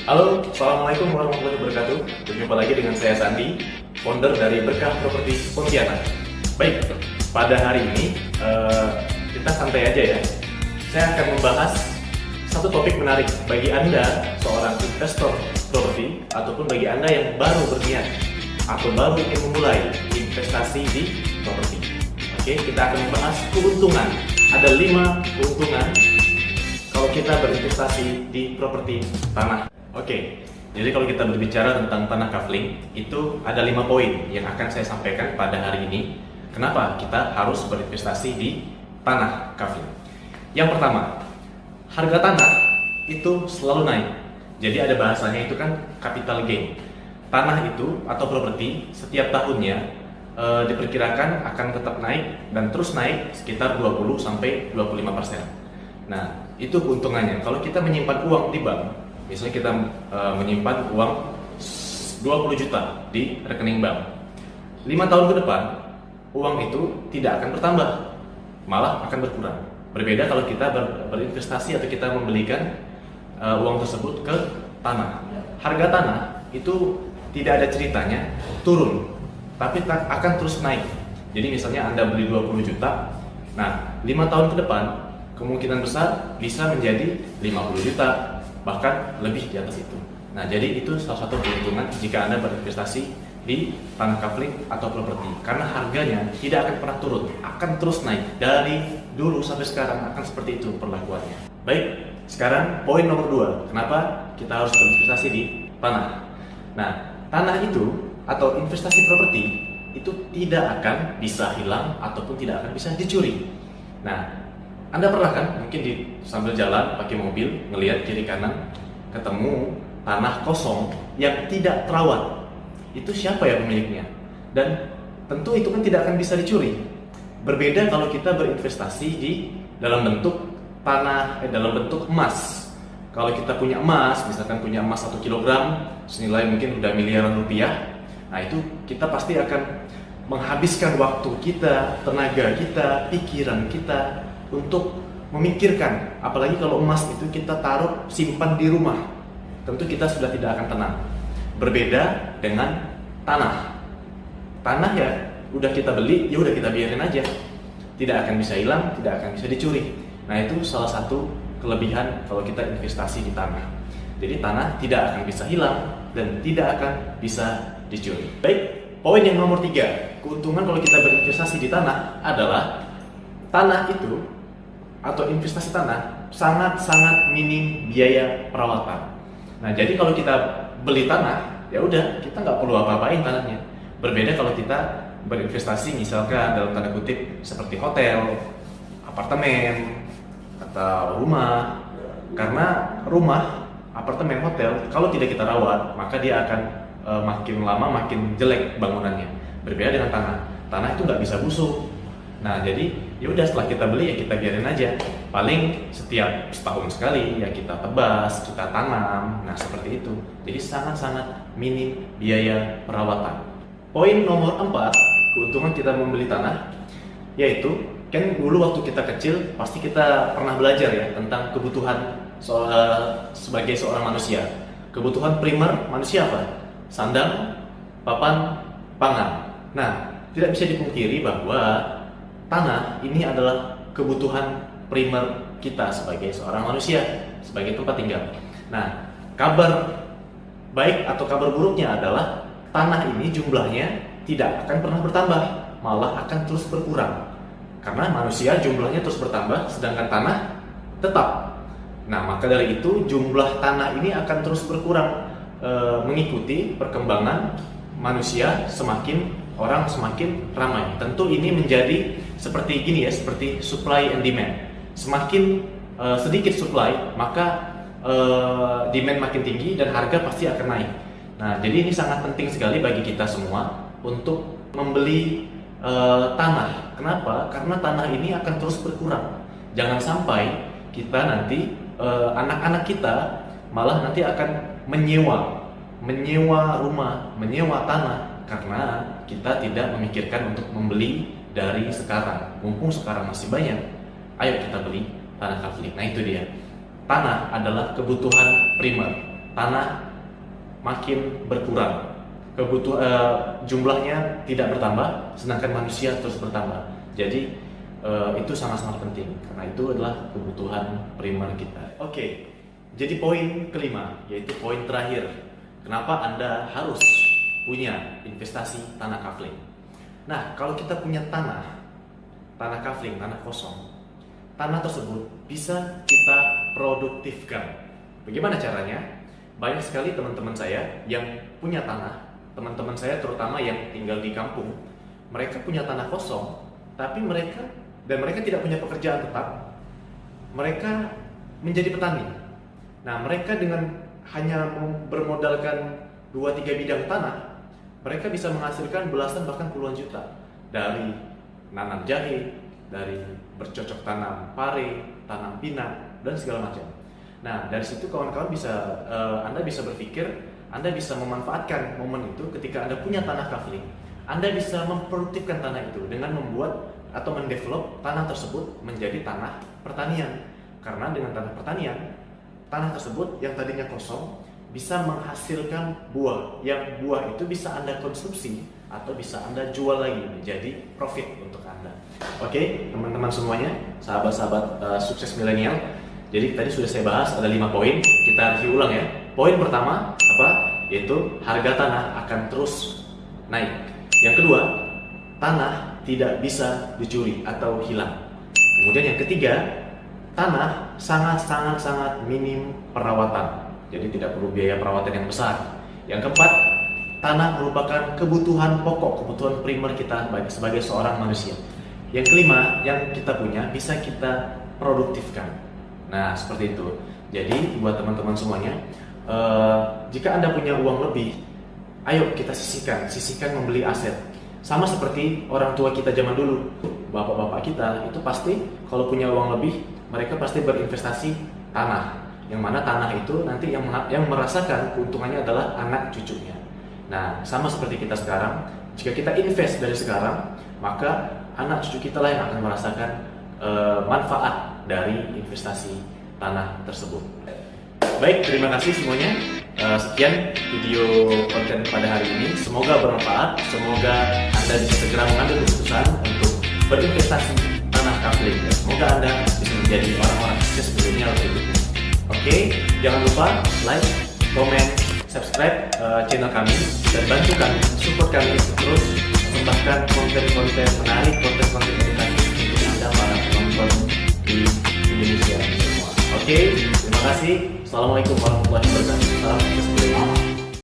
Halo, Assalamualaikum warahmatullahi wabarakatuh. Berjumpa lagi dengan saya Sandi, founder dari Berkah Properti Pontianak. Baik, pada hari ini kita santai aja ya. Saya akan membahas satu topik menarik bagi Anda, seorang investor properti, ataupun bagi Anda yang baru berniat atau baru ingin memulai investasi di properti. Oke, kita akan membahas keuntungan. Ada 5 keuntungan kalau kita berinvestasi di properti tanah. Oke, jadi kalau kita berbicara tentang tanah kafling, itu ada 5 poin yang akan saya sampaikan pada hari ini. Kenapa kita harus berinvestasi di tanah kafling? Yang pertama, harga tanah itu selalu naik. Jadi ada bahasanya itu kan capital gain. Tanah itu atau properti setiap tahunnya diperkirakan akan tetap naik dan terus naik sekitar 20-25%. Nah, itu keuntungannya. Kalau kita menyimpan uang di bank, misalnya kita menyimpan uang 20 juta di rekening bank, 5 tahun ke depan uang itu tidak akan bertambah, malah akan berkurang. Berbeda kalau kita berinvestasi atau kita membelikan uang tersebut ke tanah. Harga tanah itu tidak ada ceritanya turun, tapi akan terus naik. Jadi misalnya Anda beli 20 juta, nah 5 tahun ke depan kemungkinan besar bisa menjadi 50 juta, bahkan lebih di atas itu. Nah, jadi itu salah satu keuntungan jika Anda berinvestasi di tanah kafling atau properti, karena harganya tidak akan pernah turun, akan terus naik. Dari dulu sampai sekarang akan seperti itu perlakuannya. Baik, sekarang poin nomor 2, kenapa kita harus berinvestasi di tanah. Nah, tanah itu atau investasi properti itu tidak akan bisa hilang ataupun tidak akan bisa dicuri. Nah, Anda pernah kan mungkin sambil jalan pakai mobil ngelihat kiri kanan ketemu tanah kosong yang tidak terawat. Itu siapa ya pemiliknya? Dan tentu itu kan tidak akan bisa dicuri. Berbeda kalau kita berinvestasi di dalam bentuk tanah, dalam bentuk emas. Kalau kita punya emas, misalkan punya emas 1 kilogram senilai mungkin udah miliaran rupiah, nah itu kita pasti akan menghabiskan waktu kita, tenaga kita, pikiran kita untuk memikirkan. Apalagi kalau emas itu kita taruh simpan di rumah, tentu kita sudah tidak akan tenang. Berbeda dengan tanah. Tanah ya udah kita beli, ya udah kita biarin aja, tidak akan bisa hilang, tidak akan bisa dicuri. Nah, itu salah satu kelebihan kalau kita investasi di tanah. Jadi tanah tidak akan bisa hilang dan tidak akan bisa dicuri. Baik, poin yang nomor 3, keuntungan kalau kita berinvestasi di tanah adalah tanah itu atau investasi tanah sangat-sangat minim biaya perawatan. Nah, jadi kalau kita beli tanah, ya udah kita nggak perlu apa-apain tanahnya. Berbeda kalau kita berinvestasi misalkan dalam tanda kutip seperti hotel, apartemen, atau rumah. Karena rumah, apartemen, hotel kalau tidak kita rawat, maka dia akan makin lama makin jelek bangunannya. Berbeda dengan tanah. Tanah itu nggak bisa busuk. Nah, jadi ya udah setelah kita beli ya kita biarin aja. Paling setiap setahun sekali ya kita tebas, kita tanam. Nah, seperti itu. Jadi sangat-sangat minim biaya perawatan. Poin nomor 4, keuntungan kita membeli tanah, yaitu kan dulu waktu kita kecil pasti kita pernah belajar ya tentang kebutuhan sebagai seorang manusia. Kebutuhan primer manusia apa? Sandang, papan, pangan. Nah, tidak bisa dipungkiri bahwa tanah ini adalah kebutuhan primer kita sebagai seorang manusia, sebagai tempat tinggal. Nah, kabar baik atau kabar buruknya adalah tanah ini jumlahnya tidak akan pernah bertambah, malah akan terus berkurang. Karena manusia jumlahnya terus bertambah, sedangkan tanah tetap. Nah, maka dari itu jumlah tanah ini akan terus berkurang mengikuti perkembangan manusia, orang semakin ramai. Tentu ini menjadi seperti gini ya, seperti supply and demand. Semakin sedikit supply, maka demand makin tinggi dan harga pasti akan naik. Nah, jadi ini sangat penting sekali bagi kita semua untuk membeli tanah. Kenapa? Karena tanah ini akan terus berkurang. Jangan sampai kita nanti anak-anak kita malah nanti akan menyewa rumah, menyewa tanah karena kita tidak memikirkan untuk membeli dari sekarang. Mumpung sekarang masih banyak, ayo kita beli tanah kafling. Nah, itu dia. Tanah adalah kebutuhan primer. tanah makin berkurang. Jumlahnya tidak bertambah, sedangkan manusia terus bertambah. Jadi itu sangat-sangat penting karena itu adalah kebutuhan primer kita. Oke, jadi poin kelima, yaitu poin terakhir. Kenapa Anda harus punya investasi tanah kafling? Nah, kalau kita punya tanah kafling, tanah kosong, tanah tersebut bisa kita produktifkan. Bagaimana caranya? Banyak sekali teman-teman saya yang punya tanah, teman-teman saya terutama yang tinggal di kampung, mereka punya tanah kosong, tapi mereka tidak punya pekerjaan tetap, mereka menjadi petani. Nah, mereka dengan hanya bermodalkan 2-3 bidang tanah, mereka bisa menghasilkan belasan bahkan puluhan juta dari nanam jahe, dari bercocok tanam pare, tanam pinang, dan segala macam. Nah, dari situ kawan-kawan Anda bisa berpikir, Anda bisa memanfaatkan momen itu ketika Anda punya tanah kafling. Anda bisa memproduktifkan tanah itu dengan membuat atau mendevelop tanah tersebut menjadi tanah pertanian. Karena dengan tanah pertanian, tanah tersebut yang tadinya kosong bisa menghasilkan buah. Yang buah itu bisa Anda konsumsi atau bisa Anda jual lagi menjadi profit untuk Anda. Oke, teman-teman semuanya, sahabat-sahabat sukses milenial. Jadi tadi sudah saya bahas ada 5 poin, kita review ulang ya. Poin pertama apa? Yaitu harga tanah akan terus naik. Yang kedua, tanah tidak bisa dicuri atau hilang. Kemudian yang ketiga, tanah sangat minim perawatan. Jadi tidak perlu biaya perawatan yang besar. Yang keempat, tanah merupakan kebutuhan pokok, kebutuhan primer kita sebagai seorang manusia. Yang kelima, yang kita punya bisa kita produktifkan. Nah, seperti itu. Jadi, buat teman-teman semuanya, jika Anda punya uang lebih, ayo kita sisihkan membeli aset. Sama seperti orang tua kita zaman dulu, bapak-bapak kita itu pasti kalau punya uang lebih, mereka pasti berinvestasi tanah. Yang mana tanah itu nanti yang merasakan keuntungannya adalah anak cucunya. Nah, sama seperti kita sekarang, jika kita invest dari sekarang, maka anak cucu kita lah yang akan merasakan manfaat dari investasi tanah tersebut. Baik, terima kasih semuanya. Sekian video konten pada hari ini. Semoga bermanfaat. Semoga Anda bisa segera mengambil keputusan untuk berinvestasi tanah kafling. Semoga Anda bisa menjadi orang-orang sukses milenial berikutnya. Oke, jangan lupa like, komen, subscribe channel kami dan bantu kami, support kami untuk terus membahkan konten-konten menarik, konten-konten edukatif untuk Anda para penonton di Indonesia semua. Oke, terima kasih. Assalamualaikum warahmatullahi wabarakatuh.